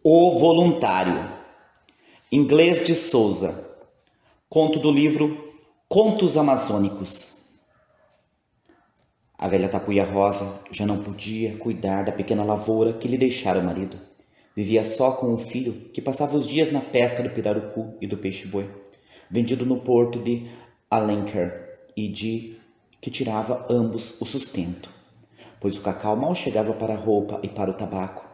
O Voluntário, Inglês de Souza, conto do livro Contos Amazônicos. A velha Tapuia Rosa já não podia cuidar da pequena lavoura que lhe deixara o marido. Vivia só com o filho, que passava os dias na pesca do pirarucu e do peixe-boi, vendido no porto de Alenquer, e de que tirava ambos o sustento, pois o cacau mal chegava para a roupa e para o tabaco.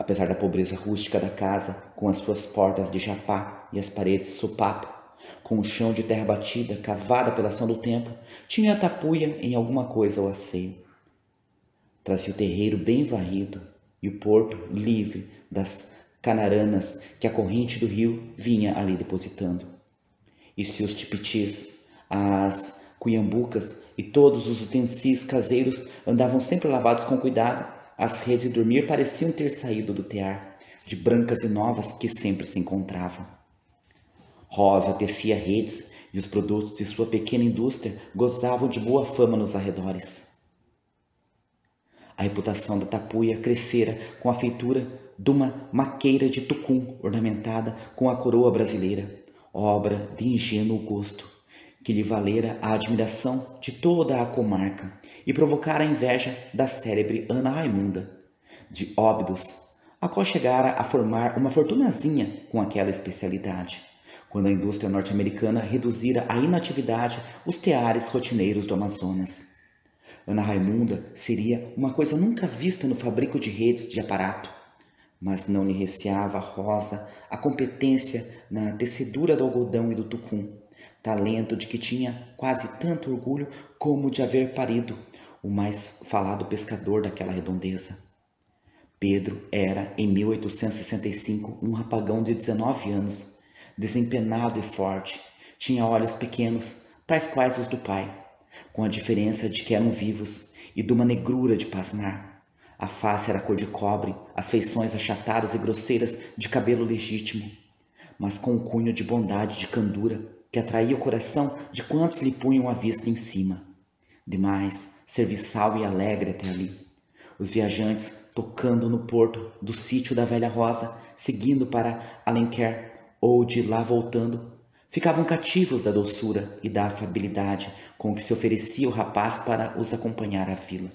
Apesar da pobreza rústica da casa, com as suas portas de japá e as paredes sopapo, com o chão de terra batida, cavada pela ação do tempo, tinha a tapuia em alguma coisa o asseio. Trazia o terreiro bem varrido e o porto livre das canaranas que a corrente do rio vinha ali depositando. E se os tipitis, as cuiambucas e todos os utensílios caseiros andavam sempre lavados com cuidado, as redes de dormir pareciam ter saído do tear, de brancas e novas que sempre se encontravam. Rosa tecia redes e os produtos de sua pequena indústria gozavam de boa fama nos arredores. A reputação da tapuia crescera com a feitura de uma maqueira de tucum ornamentada com a coroa brasileira, obra de ingênuo gosto, que lhe valera a admiração de toda a comarca e provocara a inveja da célebre Ana Raimunda, de Óbidos, a qual chegara a formar uma fortunazinha com aquela especialidade, quando a indústria norte-americana reduzira à inatividade os teares rotineiros do Amazonas. Ana Raimunda seria uma coisa nunca vista no fabrico de redes de aparato, mas não lhe receava a Rosa a competência na tecedura do algodão e do tucum, talento de que tinha quase tanto orgulho como de haver parido o mais falado pescador daquela redondeza. Pedro era, em 1865, um rapagão de 19 anos, desempenado e forte. Tinha olhos pequenos, tais quais os do pai, com a diferença de que eram vivos e de uma negrura de pasmar. A face era cor de cobre, as feições achatadas e grosseiras de cabelo legítimo, mas com um cunho de bondade e de candura que atraía o coração de quantos lhe punham a vista em cima. Demais, serviçal e alegre até ali. Os viajantes, tocando no porto do sítio da velha Rosa, seguindo para Alenquer ou de lá voltando, ficavam cativos da doçura e da afabilidade com que se oferecia o rapaz para os acompanhar à vila,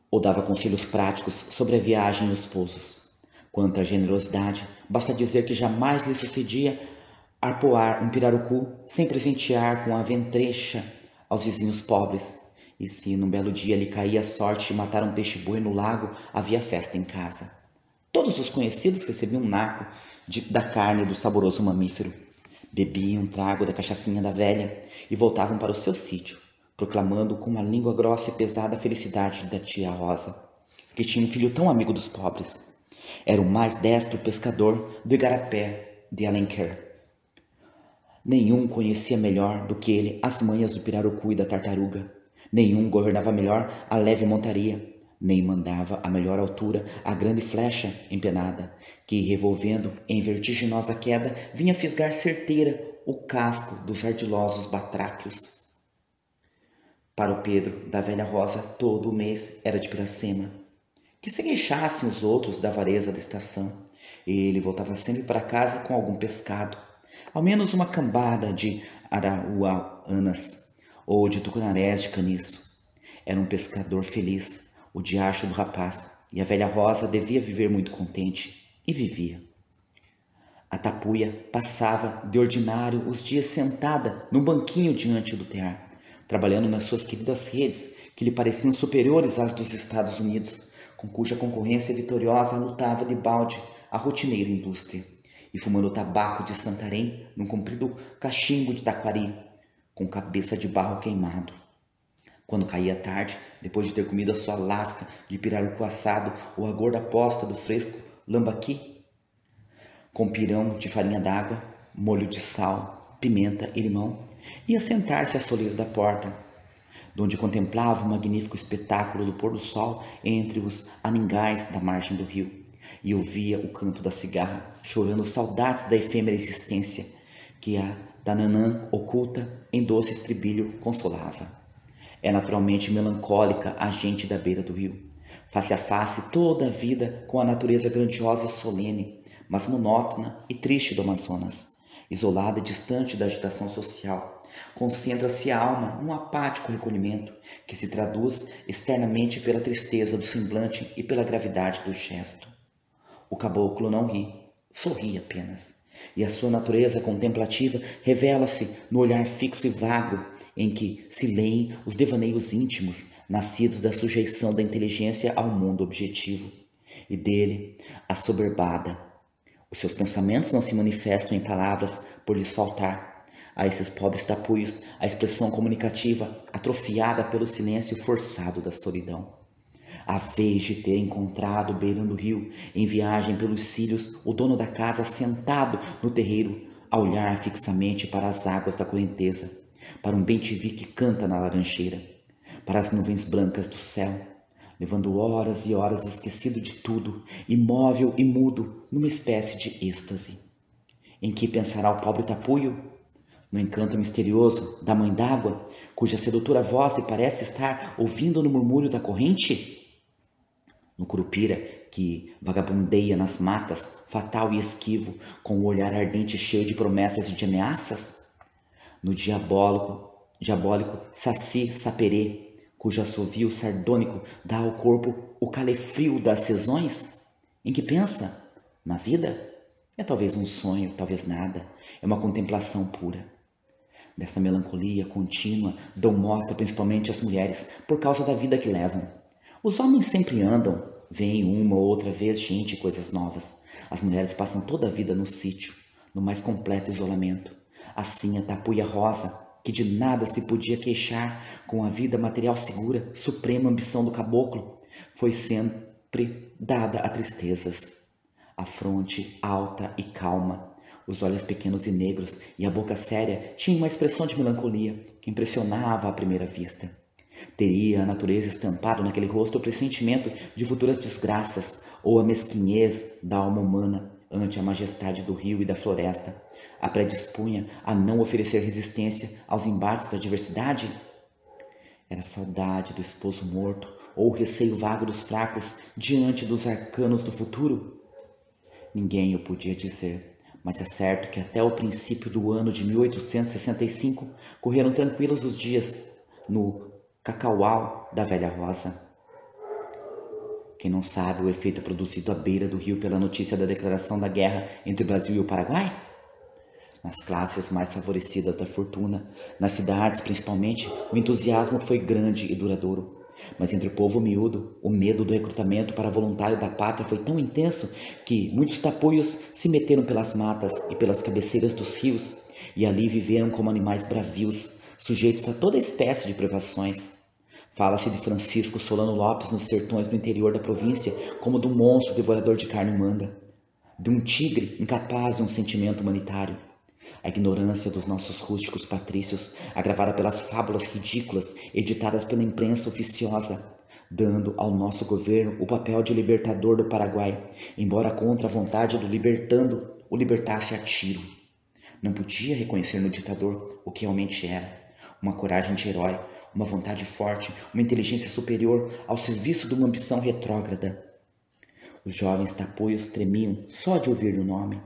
ou dava conselhos práticos sobre a viagem e os pousos. Quanto à generosidade, basta dizer que jamais lhe sucedia arpoar um pirarucu sem presentear com a ventrecha aos vizinhos pobres, e se num belo dia lhe caía a sorte de matar um peixe-boi no lago, havia festa em casa. Todos os conhecidos recebiam um naco da carne do saboroso mamífero, bebiam um trago da cachaçinha da velha e voltavam para o seu sítio, proclamando com uma língua grossa e pesada a felicidade da tia Rosa, que tinha um filho tão amigo dos pobres. Era o mais destro pescador do igarapé de Alenquer. Nenhum conhecia melhor do que ele as manhas do pirarucu e da tartaruga. Nenhum governava melhor a leve montaria, nem mandava a melhor altura a grande flecha empenada, que, revolvendo em vertiginosa queda, vinha fisgar certeira o casco dos ardilosos batráquios. Para o Pedro, da velha Rosa, todo o mês era de Piracema. Que se queixassem os outros da avareza da estação, ele voltava sempre para casa com algum pescado, ao menos uma cambada de arauanas ou de tucunarés de caniço. Era um pescador feliz, o diacho do rapaz, e a velha Rosa devia viver muito contente, e vivia. A tapuia passava, de ordinário, os dias sentada num banquinho diante do tear, trabalhando nas suas queridas redes, que lhe pareciam superiores às dos Estados Unidos, com cuja concorrência vitoriosa lutava de balde a rotineira indústria, e fumando tabaco de Santarém num comprido cachimbo de taquari, com cabeça de barro queimado. Quando caía a tarde, depois de ter comido a sua lasca de pirarucu assado ou a gorda posta do fresco lambaqui, com pirão de farinha d'água, molho de sal, pimenta e limão, ia sentar-se à soleira da porta, donde contemplava o magnífico espetáculo do pôr do sol entre os aningais da margem do rio, e ouvia o canto da cigarra, chorando saudades da efêmera existência, que a Tananã oculta em doce estribilho consolava. É naturalmente melancólica a gente da beira do rio, face a face toda a vida com a natureza grandiosa e solene, mas monótona e triste do Amazonas. Isolada e distante da agitação social, concentra-se a alma num apático recolhimento que se traduz externamente pela tristeza do semblante e pela gravidade do gesto. O caboclo não ri, sorri apenas, e a sua natureza contemplativa revela-se no olhar fixo e vago em que se leem os devaneios íntimos nascidos da sujeição da inteligência ao mundo objetivo, e dele, assoberbada. Os seus pensamentos não se manifestam em palavras por lhes faltar, a esses pobres tapuios, a expressão comunicativa atrofiada pelo silêncio forçado da solidão. A vez de ter encontrado beirando o rio, em viagem pelos cílios, o dono da casa sentado no terreiro, a olhar fixamente para as águas da correnteza, para um bem-te-vi que canta na laranjeira, para as nuvens brancas do céu, levando horas e horas esquecido de tudo, imóvel e mudo, numa espécie de êxtase. Em que pensará o pobre tapuio? No encanto misterioso da mãe d'água, cuja sedutora voz lhe parece estar ouvindo no murmúrio da corrente? No curupira que vagabundeia nas matas, fatal e esquivo, com o olhar ardente cheio de promessas e de ameaças? No diabólico saci saperê, cujo assovio sardônico dá ao corpo o calefrio das sezões? Em que pensa? Na vida? É talvez um sonho, talvez nada, é uma contemplação pura. Dessa melancolia contínua dão mostra principalmente as mulheres, por causa da vida que levam. Os homens sempre andam, veem uma ou outra vez gente e coisas novas. As mulheres passam toda a vida no sítio, no mais completo isolamento. Assim a tapuia rosa, que de nada se podia queixar com a vida material segura, suprema ambição do caboclo, foi sempre dada a tristezas. A fronte alta e calma, os olhos pequenos e negros e a boca séria tinham uma expressão de melancolia que impressionava à primeira vista. Teria a natureza estampado naquele rosto o pressentimento de futuras desgraças ou a mesquinhez da alma humana ante a majestade do rio e da floresta a predispunha a não oferecer resistência aos embates da adversidade? Era a saudade do esposo morto ou o receio vago dos fracos diante dos arcanos do futuro? Ninguém o podia dizer, mas é certo que até o princípio do ano de 1865 correram tranquilos os dias no cacaual da velha rosa. Quem não sabe o efeito produzido à beira do rio pela notícia da declaração da guerra entre o Brasil e o Paraguai? Nas classes mais favorecidas da fortuna, nas cidades principalmente, o entusiasmo foi grande e duradouro. Mas entre o povo miúdo, o medo do recrutamento para voluntário da pátria foi tão intenso que muitos tapuios se meteram pelas matas e pelas cabeceiras dos rios e ali viveram como animais bravios, sujeitos a toda espécie de privações. Fala-se de Francisco Solano Lopes nos sertões do interior da província como de um monstro devorador de carne humana, de um tigre incapaz de um sentimento humanitário. A ignorância dos nossos rústicos patrícios, agravada pelas fábulas ridículas editadas pela imprensa oficiosa, dando ao nosso governo o papel de libertador do Paraguai, embora contra a vontade do libertando o libertasse a tiro. Não podia reconhecer no ditador o que realmente era, uma coragem de herói, uma vontade forte, uma inteligência superior ao serviço de uma ambição retrógrada. Os jovens tapuios tremiam só de ouvir o nome.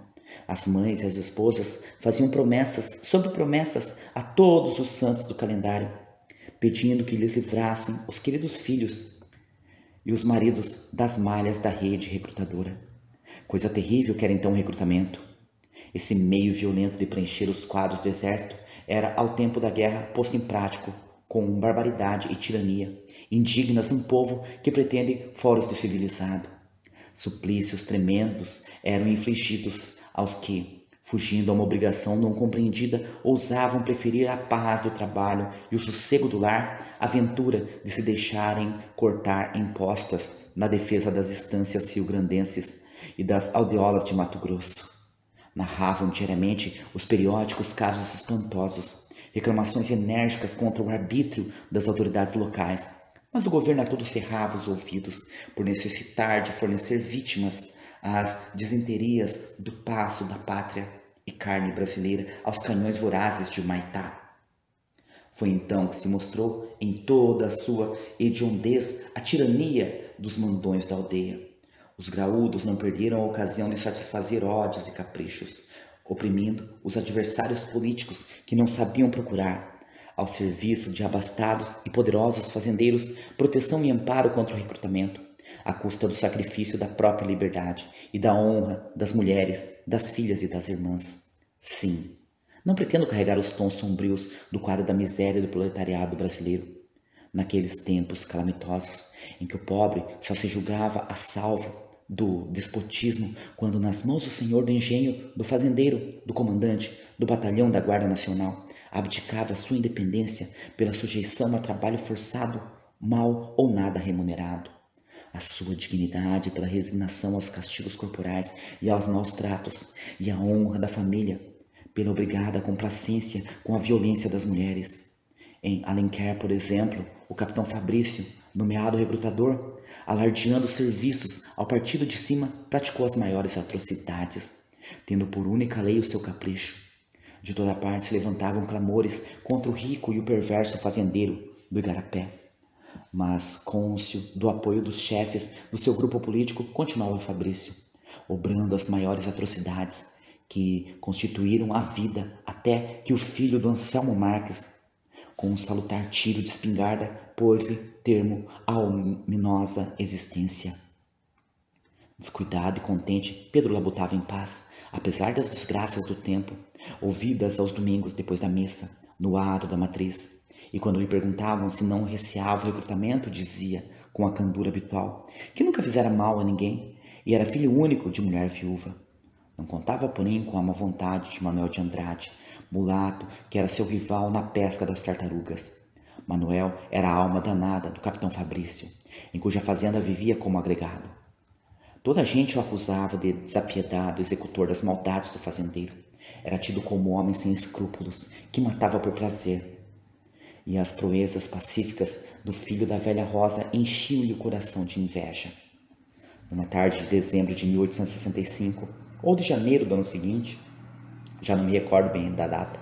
As mães e as esposas faziam promessas sobre promessas a todos os santos do calendário, pedindo que lhes livrassem os queridos filhos e os maridos das malhas da rede recrutadora. Coisa terrível que era então o recrutamento. Esse meio violento de preencher os quadros do exército era, ao tempo da guerra, posto em prático com barbaridade e tirania, indignas num povo que pretende foros de civilizado. Suplícios tremendos eram infligidos aos que, fugindo a uma obrigação não compreendida, ousavam preferir a paz do trabalho e o sossego do lar, à aventura de se deixarem cortar em postas na defesa das estâncias rio-grandenses e das aldeolas de Mato Grosso. Narravam diariamente os periódicos casos espantosos, reclamações enérgicas contra o arbítrio das autoridades locais, mas o governo a todo cerrava os ouvidos por necessitar de fornecer vítimas às disenterias do passo da pátria e carne brasileira aos canhões vorazes de Humaitá. Foi então que se mostrou em toda a sua hediondez a tirania dos mandões da aldeia. Os graúdos não perderam a ocasião de satisfazer ódios e caprichos, oprimindo os adversários políticos que não sabiam procurar, ao serviço de abastados e poderosos fazendeiros, proteção e amparo contra o recrutamento, à custa do sacrifício da própria liberdade e da honra das mulheres, das filhas e das irmãs. Sim, não pretendo carregar os tons sombrios do quadro da miséria do proletariado brasileiro, naqueles tempos calamitosos em que o pobre só se julgava a salvo do despotismo quando nas mãos do senhor do engenho, do fazendeiro, do comandante, do batalhão da Guarda Nacional, abdicava sua independência pela sujeição a trabalho forçado, mal ou nada remunerado, a sua dignidade pela resignação aos castigos corporais e aos maus tratos, e a honra da família pela obrigada complacência com a violência das mulheres. Em Alenquer, por exemplo, o capitão Fabrício, nomeado recrutador, alardeando serviços ao partido de cima, praticou as maiores atrocidades, tendo por única lei o seu capricho. De toda parte se levantavam clamores contra o rico e o perverso fazendeiro do Igarapé. Mas, cônscio do apoio dos chefes do seu grupo político, continuava Fabrício, obrando as maiores atrocidades que constituíram a vida até que o filho do Anselmo Marques, com um salutar tiro de espingarda, pôs-lhe termo à ominosa existência. Descuidado e contente, Pedro labutava em paz, apesar das desgraças do tempo, ouvidas aos domingos depois da missa, no ato da matriz. E quando lhe perguntavam se não receava o recrutamento, dizia, com a candura habitual, que nunca fizera mal a ninguém e era filho único de mulher viúva. Não contava, porém, com a má vontade de Manuel de Andrade, mulato que era seu rival na pesca das tartarugas. Manuel era a alma danada do capitão Fabrício, em cuja fazenda vivia como agregado. Toda a gente o acusava de desapiedado executor das maldades do fazendeiro. Era tido como homem sem escrúpulos, que matava por prazer. E as proezas pacíficas do filho da velha Rosa enchiam-lhe o coração de inveja. Numa tarde de dezembro de 1865, ou de janeiro do ano seguinte, já não me recordo bem da data,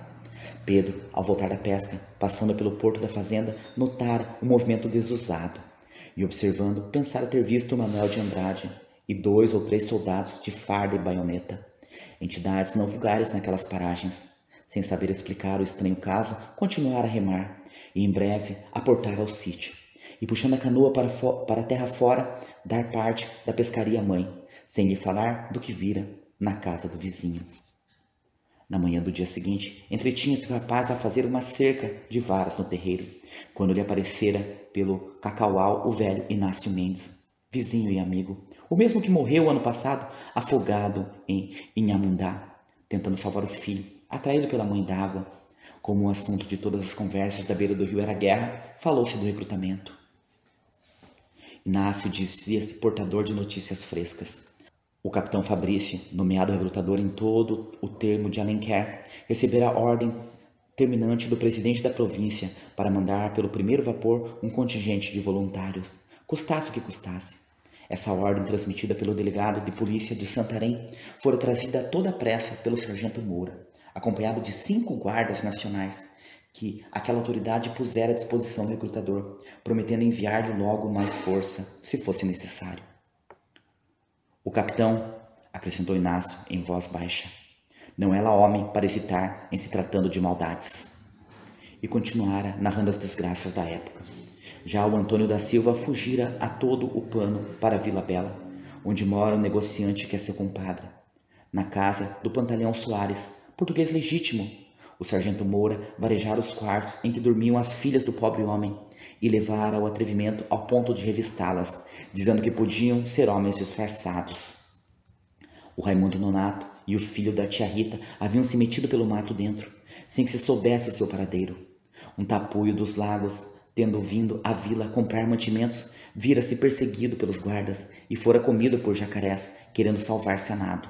Pedro, ao voltar da pesca, passando pelo porto da fazenda, notara um movimento desusado e, observando, pensara ter visto Manuel de Andrade e 2 ou 3 soldados de farda e baioneta, entidades não vulgares naquelas paragens. Sem saber explicar o estranho caso, continuara a remar e em breve aportara ao sítio e, puxando a canoa para a terra fora, dar parte da pescaria à mãe, sem lhe falar do que vira na casa do vizinho. Na manhã do dia seguinte, entretinha-se o rapaz a fazer uma cerca de varas no terreiro, quando lhe aparecera pelo cacaual o velho Inácio Mendes, vizinho e amigo, o mesmo que morreu ano passado afogado em Inhamundá, tentando salvar o filho, atraído pela mãe d'água. Como o assunto de todas as conversas da beira do rio era a guerra, falou-se do recrutamento. Inácio dizia-se portador de notícias frescas. O capitão Fabrício, nomeado recrutador em todo o termo de Alenquer, recebera a ordem terminante do presidente da província para mandar pelo primeiro vapor um contingente de voluntários, custasse o que custasse. Essa ordem, transmitida pelo delegado de polícia de Santarém, fora trazida a toda a pressa pelo sargento Moura, acompanhado de 5 guardas nacionais, que aquela autoridade pusera à disposição do recrutador, prometendo enviar-lhe logo mais força, se fosse necessário. O capitão, acrescentou Inácio em voz baixa, não é lá homem para hesitar em se tratando de maldades. E continuara narrando as desgraças da época. Já o Antônio da Silva fugira a todo o pano para Vila Bela, onde mora um negociante que é seu compadre. Na casa do Pantaleão Soares, português legítimo, o sargento Moura varejara os quartos em que dormiam as filhas do pobre homem e levara o atrevimento ao ponto de revistá-las, dizendo que podiam ser homens disfarçados. O Raimundo Nonato e o filho da tia Rita haviam se metido pelo mato dentro, sem que se soubesse o seu paradeiro. Um tapuio dos Lagos, tendo vindo à vila comprar mantimentos, vira-se perseguido pelos guardas e fora comido por jacarés, querendo salvar-se a nado.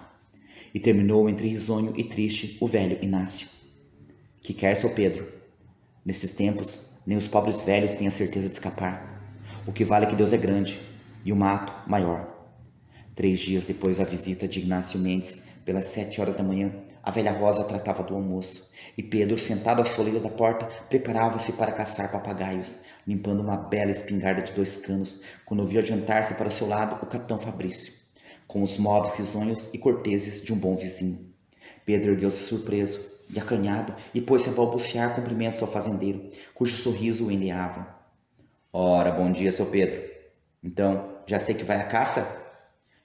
E terminou entre risonho e triste o velho Inácio. Que quer seu Pedro? Nesses tempos, nem os pobres velhos têm a certeza de escapar. O que vale é que Deus é grande e o mato maior. 3 dias depois da visita de Inácio Mendes, pelas 7 horas da manhã, a velha Rosa tratava do almoço e Pedro, sentado à soleira da porta, preparava-se para caçar papagaios, limpando uma bela espingarda de 2 canos, quando ouviu adiantar-se para seu lado o capitão Fabrício. com os modos risonhos e corteses de um bom vizinho. Pedro ergueu-se surpreso e acanhado e pôs-se a balbuciar cumprimentos ao fazendeiro, cujo sorriso o enleava. Ora, bom dia, seu Pedro. Então, já sei que vai à caça?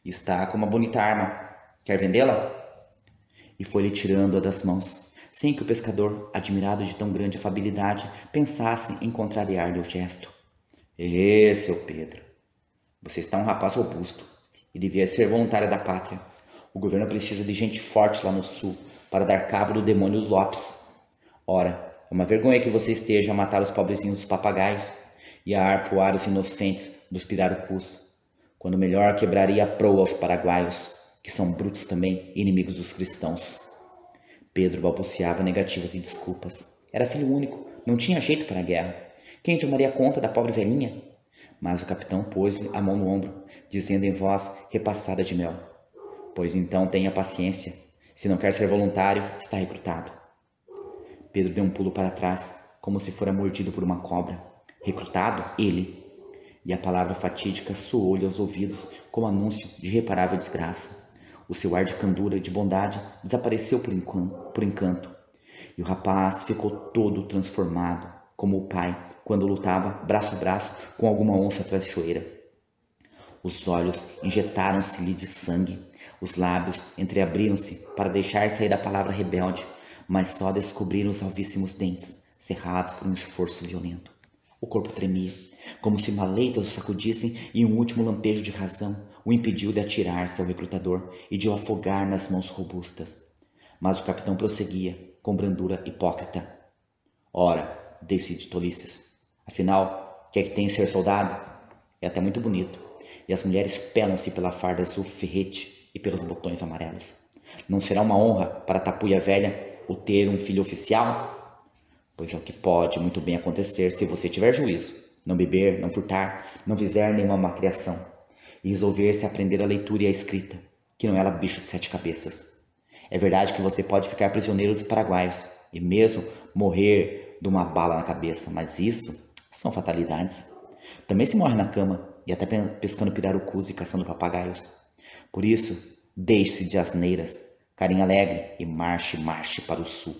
Está com uma bonita arma. Quer vendê-la? E foi-lhe tirando-a das mãos, sem que o pescador, admirado de tão grande afabilidade, pensasse em contrariar-lhe o gesto. Seu Pedro, você está um rapaz robusto e devia ser voluntário da pátria. O governo precisa de gente forte lá no sul para dar cabo do demônio Lopes. Ora, é uma vergonha que você esteja a matar os pobrezinhos dos papagaios e a arpoar os inocentes dos pirarucus, quando melhor quebraria a proa aos paraguaios, que são brutos também e inimigos dos cristãos. Pedro balbuciava negativas e desculpas. Era filho único, não tinha jeito para a guerra. Quem tomaria conta da pobre velhinha? Mas o capitão pôs-lhe a mão no ombro, dizendo em voz repassada de mel: Pois então tenha paciência. Se não quer ser voluntário, está recrutado. Pedro deu um pulo para trás, como se fora mordido por uma cobra. Recrutado? Ele. E a palavra fatídica soou-lhe aos ouvidos como anúncio de irreparável desgraça. O seu ar de candura e de bondade desapareceu por encanto, e o rapaz ficou todo transformado, como o pai, quando lutava braço a braço com alguma onça traiçoeira. Os olhos injetaram-se-lhe de sangue, os lábios entreabriram-se para deixar sair a palavra rebelde, mas só descobriram os alvíssimos dentes, cerrados por um esforço violento. O corpo tremia, como se maleitas o sacudissem, e um último lampejo de razão o impediu de atirar-se ao recrutador e de o afogar nas mãos robustas. Mas o capitão prosseguia, com brandura hipócrita. Ora, deixe de tolices. Afinal, quer que tenha ser soldado? É até muito bonito, e as mulheres pelam-se pela farda azul ferrete e pelos botões amarelos. Não será uma honra para a tapuia velha o ter um filho oficial? Pois é o que pode muito bem acontecer se você tiver juízo, não beber, não furtar, não fizer nenhuma malcriação, e resolver-se a aprender a leitura e a escrita, que não é bicho de 7 cabeças. É verdade que você pode ficar prisioneiro dos paraguaios, e mesmo morrer de uma bala na cabeça, mas isso são fatalidades. Também se morre na cama, e até pescando pirarucus e caçando papagaios. Por isso, deixe-se de asneiras, carinha alegre, e marche para o sul.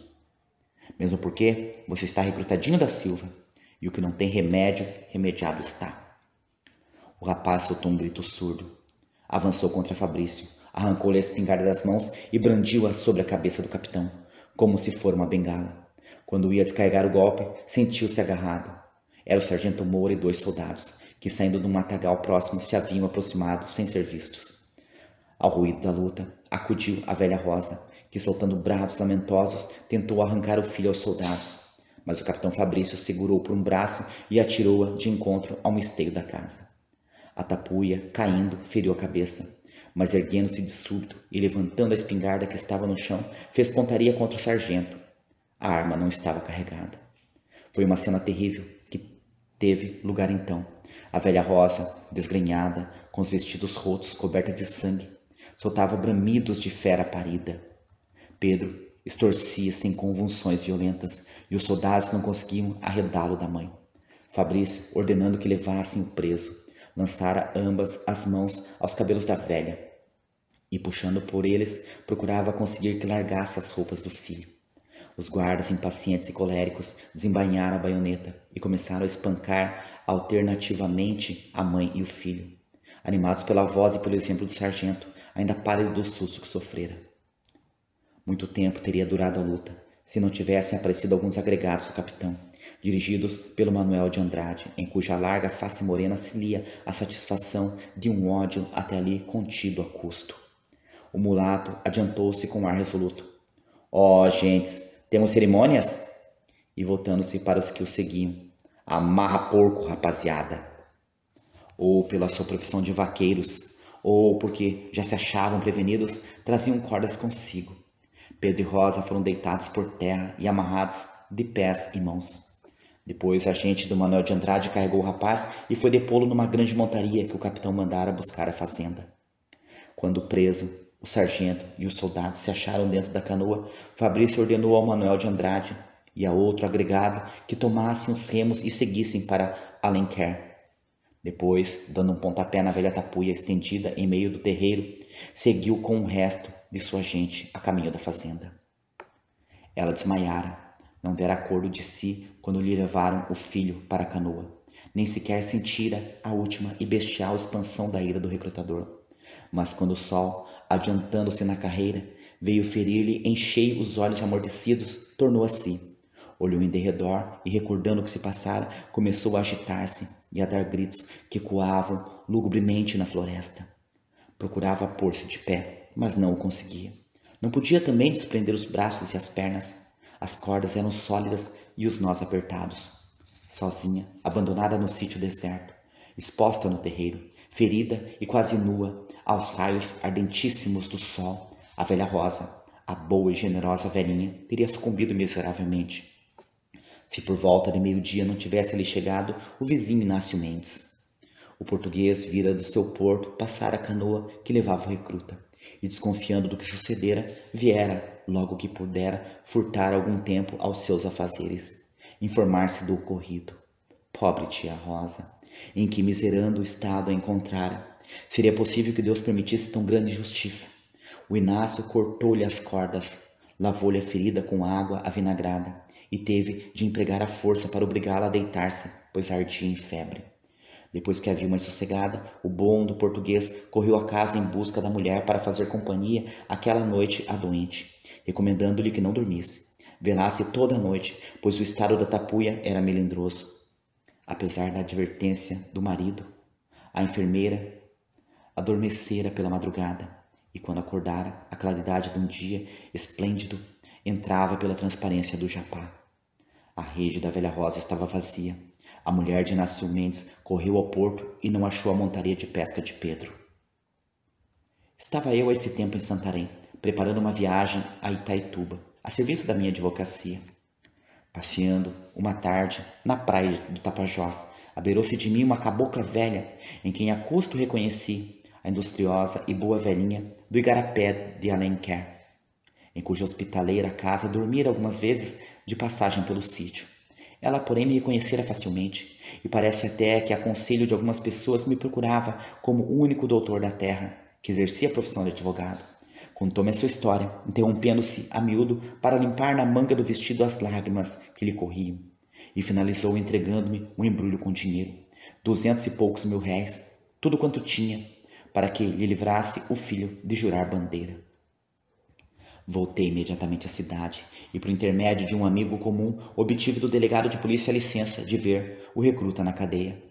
Mesmo porque você está recrutadinho da Silva, e o que não tem remédio, remediado está. O rapaz soltou um grito surdo. Avançou contra Fabrício, arrancou-lhe a espingarda das mãos e brandiu-a sobre a cabeça do capitão, como se fora uma bengala. Quando ia descarregar o golpe, sentiu-se agarrado. Era o sargento Moura e 2 soldados, que saindo de um matagal próximo se haviam aproximado sem ser vistos. Ao ruído da luta, acudiu a velha Rosa, que soltando brados lamentosos, tentou arrancar o filho aos soldados. Mas o capitão Fabrício segurou por um braço e atirou-a de encontro ao esteio da casa. A tapuia, caindo, feriu a cabeça, mas erguendo-se de súbito e levantando a espingarda que estava no chão, fez pontaria contra o sargento. A arma não estava carregada. Foi uma cena terrível que teve lugar então. A velha Rosa, desgrenhada, com os vestidos rotos, coberta de sangue, soltava bramidos de fera parida. Pedro estorcia-se em convulsões violentas e os soldados não conseguiam arredá-lo da mãe. Fabrício, ordenando que levassem o preso, lançara ambas as mãos aos cabelos da velha e, puxando por eles, procurava conseguir que largasse as roupas do filho. Os guardas, impacientes e coléricos, desembainharam a baioneta e começaram a espancar alternativamente a mãe e o filho, animados pela voz e pelo exemplo do sargento, ainda pálido do susto que sofrera. Muito tempo teria durado a luta, se não tivessem aparecido alguns agregados do capitão, dirigidos pelo Manuel de Andrade, em cuja larga face morena se lia a satisfação de um ódio até ali contido a custo. O mulato adiantou-se com ar resoluto. Ó, gentes, temos cerimônias? E voltando-se para os que o seguiam. Amarra porco, rapaziada. Ou pela sua profissão de vaqueiros, ou porque já se achavam prevenidos, traziam cordas consigo. Pedro e Rosa foram deitados por terra e amarrados de pés e mãos. Depois, a agente do Manuel de Andrade carregou o rapaz e foi depô-lo numa grande montaria que o capitão mandara buscar a fazenda. Quando preso, o sargento e os soldados se acharam dentro da canoa, Fabrício ordenou ao Manuel de Andrade e a outro agregado que tomassem os remos e seguissem para Alenquer. Depois, dando um pontapé na velha tapuia estendida em meio do terreiro, seguiu com o resto de sua gente a caminho da fazenda. Ela desmaiara, não dera acordo de si quando lhe levaram o filho para a canoa, nem sequer sentira a última e bestial expansão da ira do recrutador. Mas quando o sol, adiantando-se na carreira, veio ferir-lhe em cheio os olhos amortecidos, tornou a si. Olhou em derredor e, recordando o que se passara, começou a agitar-se e a dar gritos que ecoavam lugubremente na floresta. Procurava pôr-se de pé, mas não o conseguia. Não podia também desprender os braços e as pernas. As cordas eram sólidas e os nós apertados. Sozinha, abandonada no sítio deserto, exposta no terreiro, ferida e quase nua, aos raios ardentíssimos do sol, a velha Rosa, a boa e generosa velhinha, teria sucumbido miseravelmente. Se por volta de meio-dia não tivesse ali chegado o vizinho Inácio Mendes. O português vira do seu porto passar a canoa que levava o recruta, e desconfiando do que sucedera, viera, logo que pudera, furtar algum tempo aos seus afazeres, informar-se do ocorrido. Pobre tia Rosa, em que miserando estado a encontrara. Seria possível que Deus permitisse tão grande injustiça? O Inácio cortou-lhe as cordas, lavou-lhe a ferida com água avinagrada e teve de empregar a força para obrigá-la a deitar-se, pois ardia em febre. Depois que a viu mais sossegada, o bom do português correu à casa em busca da mulher para fazer companhia aquela noite à doente, recomendando-lhe que não dormisse, velasse toda a noite, pois o estado da tapuia era melindroso. Apesar da advertência do marido, a enfermeira adormecera pela madrugada, e quando acordara, a claridade de um dia esplêndido entrava pela transparência do japá. A rede da velha Rosa estava vazia. A mulher de Inácio Mendes correu ao porto e não achou a montaria de pesca de Pedro. Estava eu a esse tempo em Santarém, preparando uma viagem a Itaituba, a serviço da minha advocacia. Passeando, uma tarde, na praia do Tapajós, abeirou-se de mim uma cabocla velha, em quem a custo reconheci a industriosa e boa velhinha do Igarapé de Alenquer, em cuja hospitaleira casa dormira algumas vezes de passagem pelo sítio. Ela, porém, me reconhecera facilmente, e parece até que, a conselho de algumas pessoas, me procurava como o único doutor da terra que exercia a profissão de advogado. Contou-me a sua história, interrompendo-se a miúdo para limpar na manga do vestido as lágrimas que lhe corriam, e finalizou entregando-me um embrulho com dinheiro, 200 e poucos mil réis, tudo quanto tinha, para que lhe livrasse o filho de jurar bandeira. Voltei imediatamente à cidade e, por intermédio de um amigo comum, obtive do delegado de polícia a licença de ver o recruta na cadeia.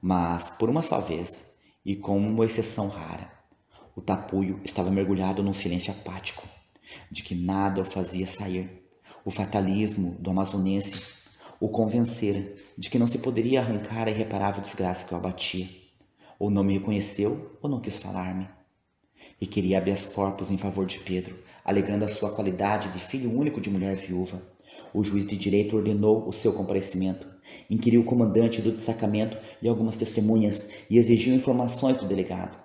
Mas, por uma só vez, e com uma exceção rara, o tapuio estava mergulhado num silêncio apático, de que nada o fazia sair. O fatalismo do amazonense o convencera de que não se poderia arrancar a irreparável desgraça que o abatia. Ou não me reconheceu, ou não quis falar-me. E queria habeas corpus em favor de Pedro, alegando a sua qualidade de filho único de mulher viúva. O juiz de direito ordenou o seu comparecimento, inquiriu o comandante do destacamento e algumas testemunhas e exigiu informações do delegado.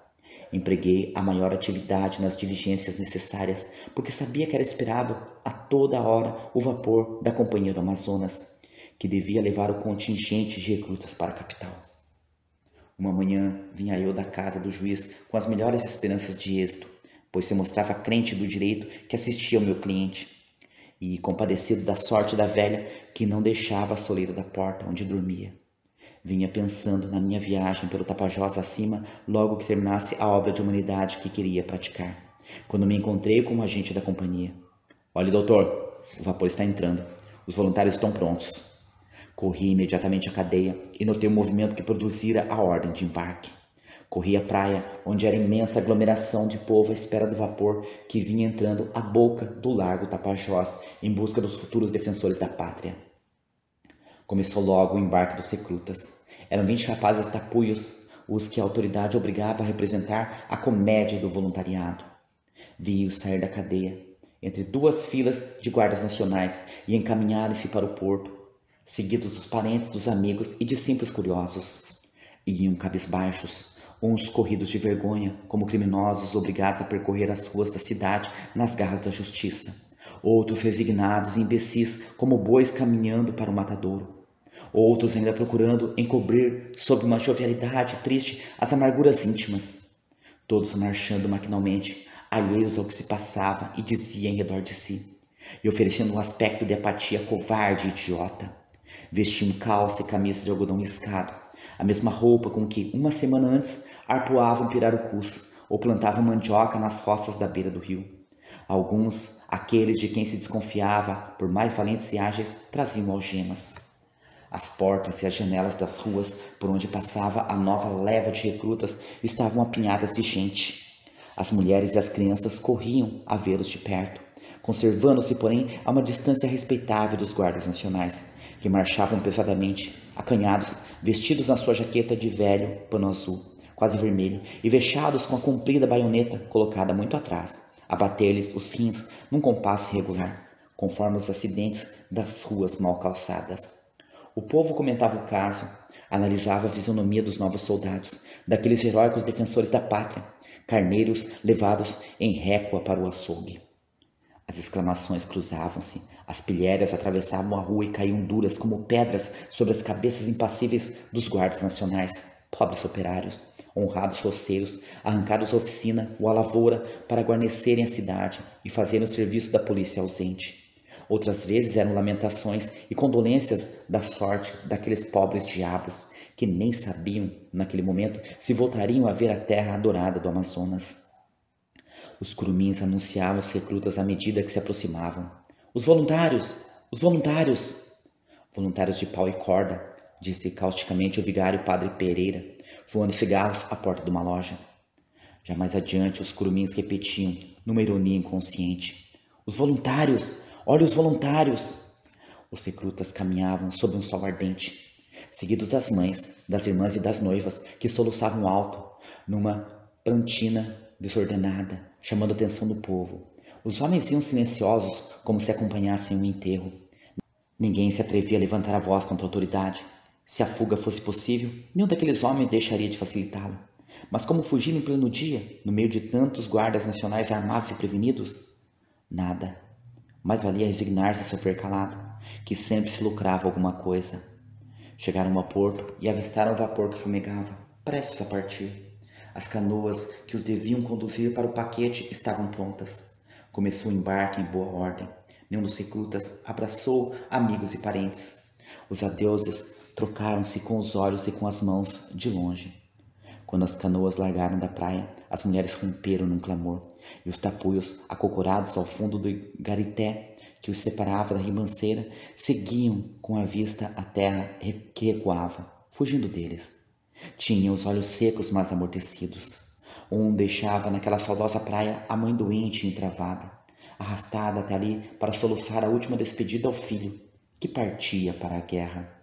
Empreguei a maior atividade nas diligências necessárias, porque sabia que era esperado a toda hora o vapor da Companhia do Amazonas, que devia levar o contingente de recrutas para a capital. Uma manhã vinha eu da casa do juiz com as melhores esperanças de êxito, pois se mostrava crente do direito que assistia ao meu cliente, e compadecido da sorte da velha que não deixava a soleira da porta onde dormia. Vinha pensando na minha viagem pelo Tapajós acima logo que terminasse a obra de humanidade que queria praticar, quando me encontrei com um agente da companhia. Olhe, doutor, o vapor está entrando. Os voluntários estão prontos. Corri imediatamente à cadeia e notei o movimento que produzira a ordem de embarque. Corri à praia, onde era imensa aglomeração de povo à espera do vapor que vinha entrando à boca do largo Tapajós em busca dos futuros defensores da pátria. Começou logo o embarque dos recrutas. Eram 20 rapazes tapuios, os que a autoridade obrigava a representar a comédia do voluntariado. Vi-os sair da cadeia, entre duas filas de guardas nacionais, e encaminharem-se para o porto, seguidos dos parentes, dos amigos e de simples curiosos. Iam cabisbaixos, uns corridos de vergonha, como criminosos obrigados a percorrer as ruas da cidade nas garras da justiça, outros resignados e imbecis, como bois caminhando para o matadouro. outros ainda procurando encobrir sob uma jovialidade triste as amarguras íntimas, todos marchando maquinalmente, alheios ao que se passava e dizia em redor de si, e oferecendo um aspecto de apatia covarde e idiota. Vestiam calça e camisa de algodão riscado, a mesma roupa com que, uma semana antes, arpoavam pirarucus ou plantavam mandioca nas roças da beira do rio. Alguns, aqueles de quem se desconfiava, por mais valentes e ágeis, traziam algemas. As portas e as janelas das ruas por onde passava a nova leva de recrutas estavam apinhadas de gente. As mulheres e as crianças corriam a vê-los de perto, conservando-se, porém, a uma distância respeitável dos guardas nacionais, que marchavam pesadamente, acanhados, vestidos na sua jaqueta de velho pano azul, quase vermelho, e vexados com a comprida baioneta colocada muito atrás, a bater-lhes os rins num compasso irregular, conforme os acidentes das ruas mal calçadas. O povo comentava o caso, analisava a fisionomia dos novos soldados, daqueles heróicos defensores da pátria, carneiros levados em récua para o açougue. As exclamações cruzavam-se, as pilhérias atravessavam a rua e caíam duras como pedras sobre as cabeças impassíveis dos guardas nacionais, pobres operários, honrados roceiros, arrancados à oficina ou à lavoura para guarnecerem a cidade e fazerem o serviço da polícia ausente. Outras vezes eram lamentações e condolências da sorte daqueles pobres diabos que nem sabiam, naquele momento, se voltariam a ver a terra adorada do Amazonas. Os curumins anunciavam os recrutas à medida que se aproximavam. Os voluntários! Os voluntários! Voluntários de pau e corda, disse causticamente o vigário padre Pereira, fumando cigarros à porta de uma loja. Já mais adiante, os curumins repetiam, numa ironia inconsciente: os voluntários! Olha os voluntários! Os recrutas caminhavam sob um sol ardente, seguidos das mães, das irmãs e das noivas, que soluçavam alto, numa prantina desordenada, chamando a atenção do povo. Os homens iam silenciosos, como se acompanhassem um enterro. Ninguém se atrevia a levantar a voz contra a autoridade. Se a fuga fosse possível, nenhum daqueles homens deixaria de facilitá-la. Mas como fugir em pleno dia, no meio de tantos guardas nacionais armados e prevenidos? Nada. Mais valia resignar-se a sofrer calado, que sempre se lucrava alguma coisa. Chegaram a porto e avistaram o vapor que fumegava, prestes a partir. As canoas que os deviam conduzir para o paquete estavam prontas. Começou o embarque em boa ordem. Nenhum dos recrutas abraçou amigos e parentes. Os adeuses trocaram-se com os olhos e com as mãos de longe. Quando as canoas largaram da praia, as mulheres romperam num clamor, e os tapuios, acocorados ao fundo do igarité que os separava da ribanceira, seguiam com a vista a terra que recuava, fugindo deles. Tinham os olhos secos, mas amortecidos. Um deixava naquela saudosa praia a mãe doente e entravada, arrastada até ali para soluçar a última despedida ao filho, que partia para a guerra.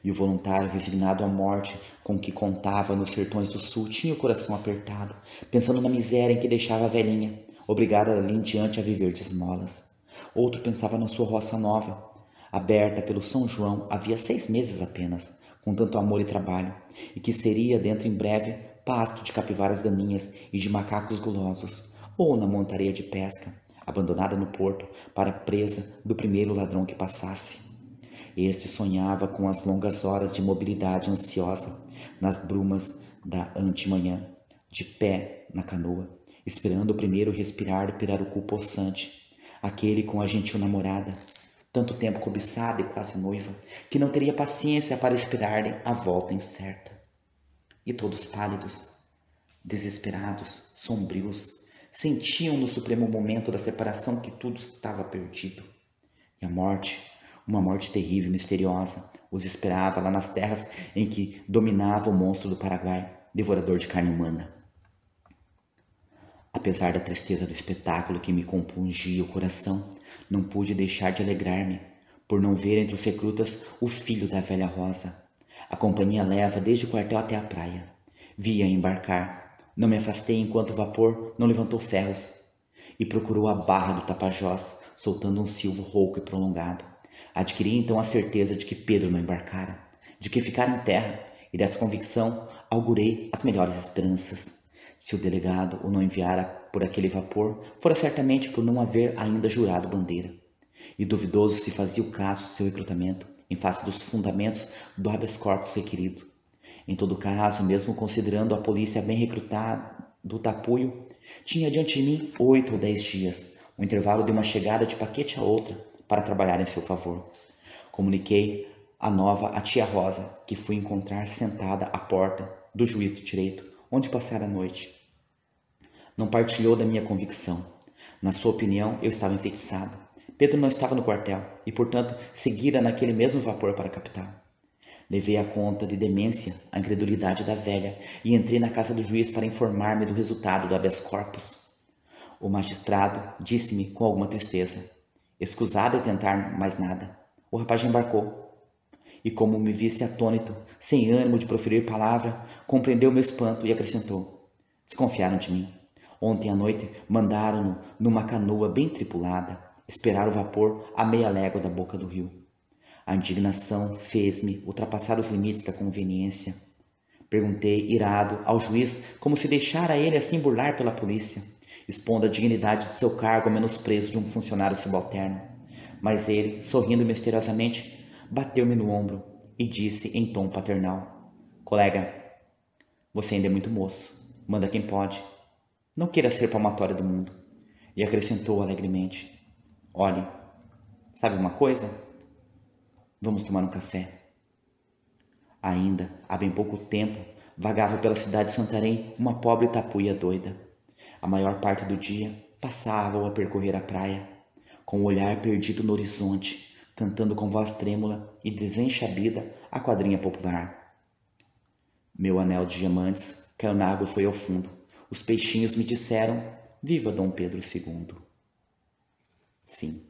E o voluntário, resignado à morte com que contava nos sertões do sul, tinha o coração apertado, pensando na miséria em que deixava a velhinha, obrigada dali em diante a viver de esmolas. Outro pensava na sua roça nova, aberta pelo São João havia 6 meses apenas, com tanto amor e trabalho, e que seria dentro em breve pasto de capivaras daninhas e de macacos gulosos, ou na montaria de pesca, abandonada no porto para presa do primeiro ladrão que passasse. Este sonhava com as longas horas de mobilidade ansiosa nas brumas da antemanhã, de pé na canoa, esperando o primeiro respirar do pirarucu possante, aquele com a gentil namorada, tanto tempo cobiçada e quase noiva, que não teria paciência para esperar-lhe a volta incerta. E todos pálidos, desesperados, sombrios, sentiam no supremo momento da separação que tudo estava perdido. E a morte, uma morte terrível e misteriosa, os esperava lá nas terras em que dominava o monstro do Paraguai, devorador de carne humana. Apesar da tristeza do espetáculo que me compungia o coração, não pude deixar de alegrar-me, por não ver entre os recrutas o filho da velha Rosa. A companhia leva desde o quartel até a praia. Vi-a embarcar. Não me afastei enquanto o vapor não levantou ferros e procurou a barra do Tapajós, soltando um silvo rouco e prolongado. Adquiri então a certeza de que Pedro não embarcara, de que ficara em terra, e dessa convicção augurei as melhores esperanças. Se o delegado o não enviara por aquele vapor, fora certamente por não haver ainda jurado bandeira. E duvidoso se fazia o caso de seu recrutamento, em face dos fundamentos do habeas corpus requerido. Em todo caso, mesmo considerando a polícia bem recrutada do Tapuio, tinha diante de mim 8 ou 10 dias, o intervalo de uma chegada de paquete a outra, para trabalhar em seu favor. Comuniquei a nova à tia Rosa, que fui encontrar sentada à porta do juiz de direito, onde passara a noite. Não partilhou da minha convicção. Na sua opinião, eu estava enfeitiçado. Pedro não estava no quartel e, portanto, seguira naquele mesmo vapor para a capital. Levei a conta de demência a incredulidade da velha e entrei na casa do juiz para informar-me do resultado do habeas corpus. O magistrado disse-me com alguma tristeza: escusado é tentar mais nada. O rapaz embarcou. E como me visse atônito, sem ânimo de proferir palavra, compreendeu meu espanto e acrescentou: desconfiaram de mim. Ontem à noite mandaram-no numa canoa bem tripulada esperar o vapor a meia légua da boca do rio. A indignação fez-me ultrapassar os limites da conveniência. Perguntei, irado, ao juiz como se deixara ele assim burlar pela polícia, expondo a dignidade de seu cargo ao menosprezo de um funcionário subalterno. Mas ele, sorrindo misteriosamente, bateu-me no ombro e disse em tom paternal: colega, você ainda é muito moço, manda quem pode. Não queira ser palmatória do mundo. E acrescentou alegremente: olhe, sabe uma coisa? Vamos tomar um café. Ainda, há bem pouco tempo, vagava pela cidade de Santarém uma pobre tapuia doida. A maior parte do dia passava-o a percorrer a praia, com o olhar perdido no horizonte, cantando com voz trêmula e desenxabida a quadrinha popular. Meu anel de diamantes caiu na água e foi ao fundo. Os peixinhos me disseram: viva Dom Pedro II. Fim.